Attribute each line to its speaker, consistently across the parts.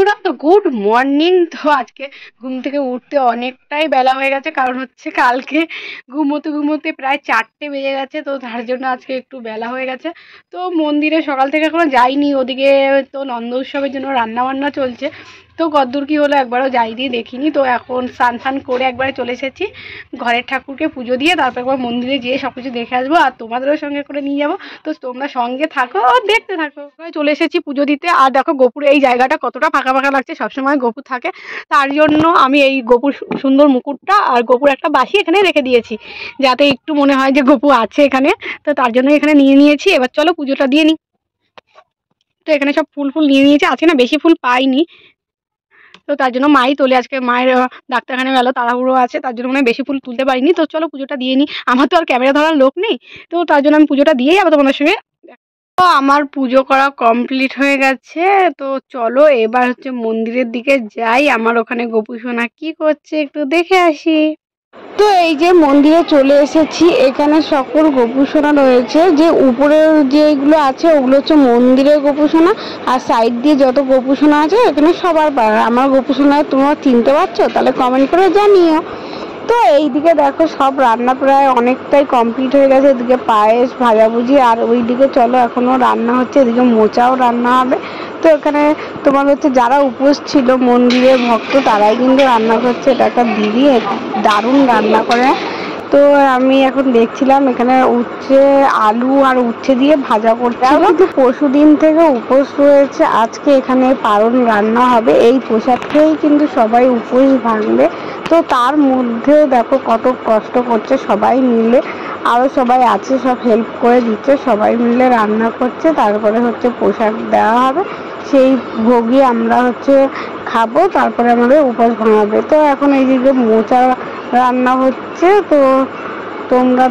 Speaker 1: বন্ধুরা, তো good morning. তো আজকে ঘুম থেকে উঠতে অনেকটাই বেলা হয়ে গেছে, কারণ হচ্ছে কালকে ঘুমোতে ঘুমোতে প্রায় 4টে বেজে গেছে। তো তার জন্য আজকে একটু বেলা হয়ে গেছে। তো মন্দিরে সকাল থেকে এখনো যাইনি, ওদিকে তো নন্দ উৎসবের জন্য রান্না বান্না চলছে। তো কদ্দূর কি হলো একবারও যাইনি, দেখিনি। তো এখন স্নান ফান করে একবারে চলে এসেছি ঘরের ঠাকুরকে পুজো দিয়ে, তারপর একবার মন্দিরে যেয়ে সব কিছু দেখে আসবো, আর তোমাদেরও সঙ্গে করে নিয়ে যাবো। তো তোমরা সঙ্গে থাকো, দেখতে থাকো। চলে এসেছি পুজো দিতে। আর দেখো গোপুর এই জায়গাটা কতটা ফাঁকা ফাঁকা লাগছে, সবসময় গোপু থাকে, তার জন্য আমি এই গোপুর সুন্দর মুকুটটা আর গোপুর একটা বাঁশি এখানে রেখে দিয়েছি, যাতে একটু মনে হয় যে গোপু আছে এখানে। তো তার জন্য এখানে নিয়ে নিয়েছি। এবার চলো পুজোটা দিয়ে নিই। তো এখানে সব ফুল ফুল নিয়ে নিয়েছি, আজকে না বেশি ফুল পাইনি, তো তার জন্য মাই তোলে। আজকে মায়ের ডাক্তারখানে গেল, তাড়াহুড়ো আছে, তার জন্য মানে বেশি ফুল তুলতে পারিনি। তো চলো পুজোটা দিয়ে নিই, আমার তো আর ক্যামেরা ধরার লোক নেই, তো তার জন্য আমি পুজোটা দিয়েই আবার তোমাদের সঙ্গে। তো আমার পুজো করা কমপ্লিট হয়ে গেছে। তো চলো এবার হচ্ছে মন্দিরের দিকে যাই, আমার ওখানে গোপু সোনা কি করছে একটু দেখে আসি। তো এই যে মন্দিরে চলে এসেছি, এখানে সকল গোপুসোনা রয়েছে। যে উপরের যেগুলো আছে ওগুলো হচ্ছে মন্দিরের গোপুসোনা, আর সাইড দিয়ে যত গোপুসোনা আছে এখানে সবার পাড়া। আমার গোপুসোনা তোমরা চিনতে পারছো? তাহলে কমেন্ট করে জানিও। তো এইদিকে দেখো সব রান্না প্রায় অনেকটাই কমপ্লিট হয়ে গেছে। এদিকে পায়েস ভাজাভুজি, আর ওইদিকে চলো এখনো রান্না হচ্ছে, এদিকে মোচাও রান্না হবে। তো এখানে তোমার হচ্ছে যারা উপোস ছিল মন্দিরের ভক্ত, তারাই কিন্তু রান্না করছে। এটা একটা দিদি দারুণ রান্না করে। তো আমি এখন দেখছিলাম এখানে উচ্ছে আলু আর উচ্ছে দিয়ে ভাজা করছিল। কিন্তু পরশু দিন থেকে উপোস রয়েছে, আজকে এখানে পারণ রান্না হবে। এই প্রসাদ খেয়েই কিন্তু সবাই উপোস ভাঙবে। তো তার মধ্যেও দেখো কত কষ্ট করছে সবাই মিলে, আরও সবাই আছে সব হেল্প করে দিচ্ছে, সবাই মিলে রান্না করছে। তারপরে হচ্ছে প্রসাদ দেওয়া হবে, সেই ভোগই আমরা হচ্ছে খাবো, তারপরে আমাদের উপোস ভাঙাবে। তো এখন এইদিকে মোচা রান্না হচ্ছে, তো তোমরা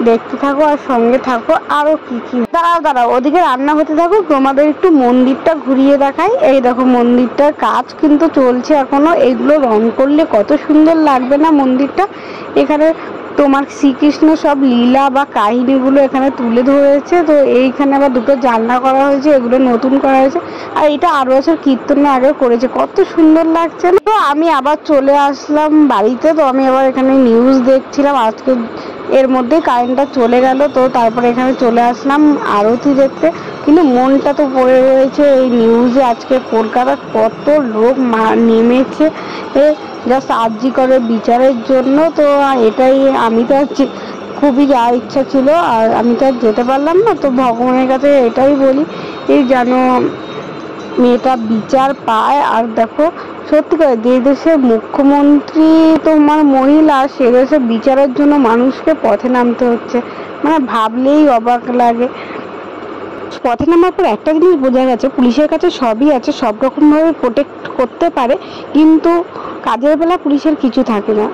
Speaker 1: দেখতে থাকো আর সঙ্গে থাকো। আরো কি কি দাঁড়াও ওদিকে রান্না হতে থাকো, তোমাদের একটু মন্দিরটা ঘুরিয়ে দেখাই। এই দেখো মন্দিরটার কাজ কিন্তু চলছে এখনো, এইগুলো রং করলে কত সুন্দর লাগবে না মন্দিরটা। এখানে তোমার শ্রীকৃষ্ণ সব লীলা বা কাহিনীগুলো এখানে তুলে ধরেছে। তো এইখানে আবার দুটো জানলা করা হয়েছে, এগুলো নতুন করা হয়েছে। আর এটা আরো বছর কীর্তনে আগে করেছে, কত সুন্দর লাগছে না? তো আমি আবার চলে আসলাম বাড়িতে। তো আমি আবার এখানে নিউজ দেখছিলাম, আজকে এর মধ্যে কারেন্টটা চলে গেল। তো তারপরে এখানে চলে আসলাম আরতি দেখতে। কিন্তু মনটা তো পড়ে রয়েছে এই নিউজে, আজকে কলকাতার কত লোক নেমেছে জাস্ট আরজি করে বিচারের জন্য। তো এটাই আমি তো খুবই যাওয়ার ইচ্ছা ছিল, আর আমি তো আর যেতে পারলাম না। তো ভগবানের কাছে এটাই বলি, এই যেন মেয়েটা বিচার পায়। আর দেখো সত্যি করে যে দেশের মুখ্যমন্ত্রী তোমার মহিলা, সে দেশে বিচারের জন্য মানুষকে পথে নামতে হচ্ছে, মানে ভাবলেই অবাক লাগে। পথে নামার পর একটা জিনিস বোঝা গেছে, পুলিশের কাছে সবই আছে, সব রকমভাবে প্রোটেক্ট করতে পারে, কিন্তু কাজের বেলা পুলিশের কিছু থাকে না,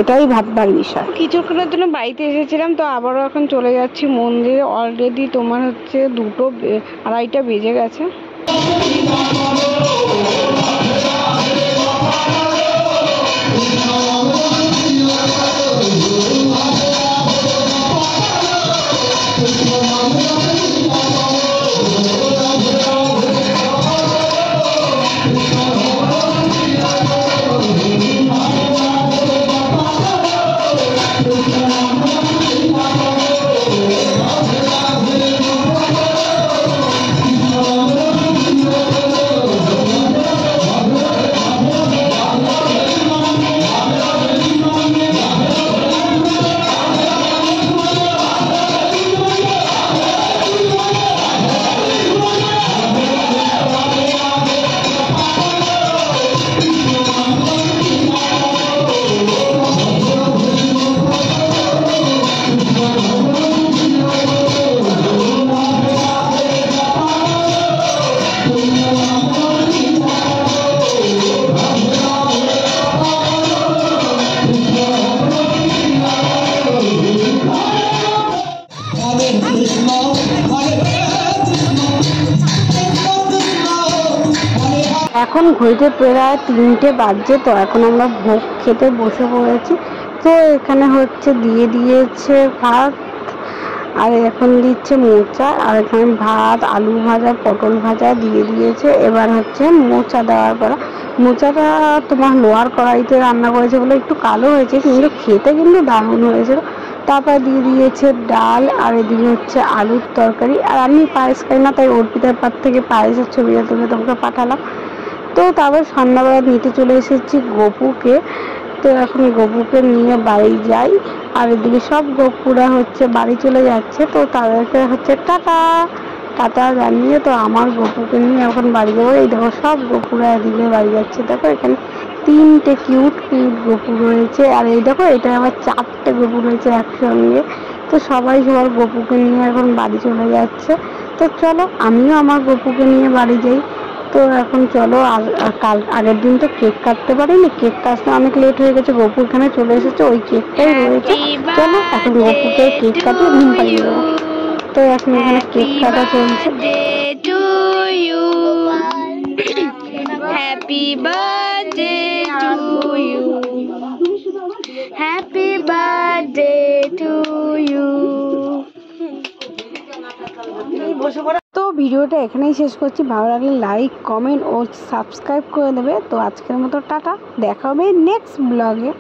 Speaker 1: এটাই ভাববার বিষয়। কিছুক্ষণের জন্য বাড়িতে এসেছিলাম, তো আবারও এখন চলে যাচ্ছি মন্দিরে। অলরেডি তোমার হচ্ছে 2:30 বেজে গেছে। এখন ঘড়িতে প্রায় 3টে বাজছে। তো এখন আমরা ভোগ খেতে বসে পড়েছি। তো এখানে হচ্ছে দিয়ে দিয়েছে ভাত, আর এখন দিচ্ছে মোচা, আর এখানে ভাত, আলু ভাজা, পটল ভাজা দিয়ে দিয়েছে। এবার হচ্ছে মোচা দেওয়ার পর, মোচাটা তোমার লোহার কড়াইতে রান্না করেছে বলে একটু কালো হয়েছে, কিন্তু খেতে কিন্তু দারুণ হয়েছিল। তারপর দিয়ে দিয়েছে ডাল, আর এদিকে হচ্ছে আলুর তরকারি। আর আমি পায়েস খাই না, তাই অর্পিতার পার থেকে পায়েসের ছবিটা তুলে তোমাকে পাঠালাম। তো তারপর সন্ধ্যাবেলা নিতে চলে এসেছি গপুকে। তো এখন গপুকে নিয়ে বাড়ি যাই, আর এদিকে সব গপুরা হচ্ছে বাড়ি চলে যাচ্ছে। তো তাদেরকে হচ্ছে টাটা টাটা জানিয়ে তো আমার গপুকে নিয়ে এখন বাড়ি যাবো। এই দেখো সব গপুরা এদিকে বাড়ি যাচ্ছে। দেখো এখানে 3টে কিউট কিউট গপু রয়েছে, আর এই দেখো এটা আবার 4টে গপু রয়েছে একসঙ্গে। তো সবাই সবার গপুকে নিয়ে এখন বাড়ি চলে যাচ্ছে। তো চলো আমিও আমার গপুকে নিয়ে বাড়ি যাই। তো এখন চলো, আর কাল আগের দিন তো কেক কাটতে পারিনি, কেক কাটতে অনেক লেট হয়ে গেছে। গপু এখানে চলে এসেছে, ওই কেকটাই রয়েছে। চলো এখন গপুকে কেক কাটিয়ে ঘুম পাড়িয়ে দেবো। তো এখন এখানে কেক কাটা চলছে।
Speaker 2: Happy birthday to you. Happy birthday to you.
Speaker 1: তো ভিডিওটা এখানেই শেষ করছি। ভালো লাগলে লাইক, কমেন্ট ও সাবস্ক্রাইব করে দেবে। তো আজকের মতো টাটা, দেখা হবে নেক্সট ব্লগে।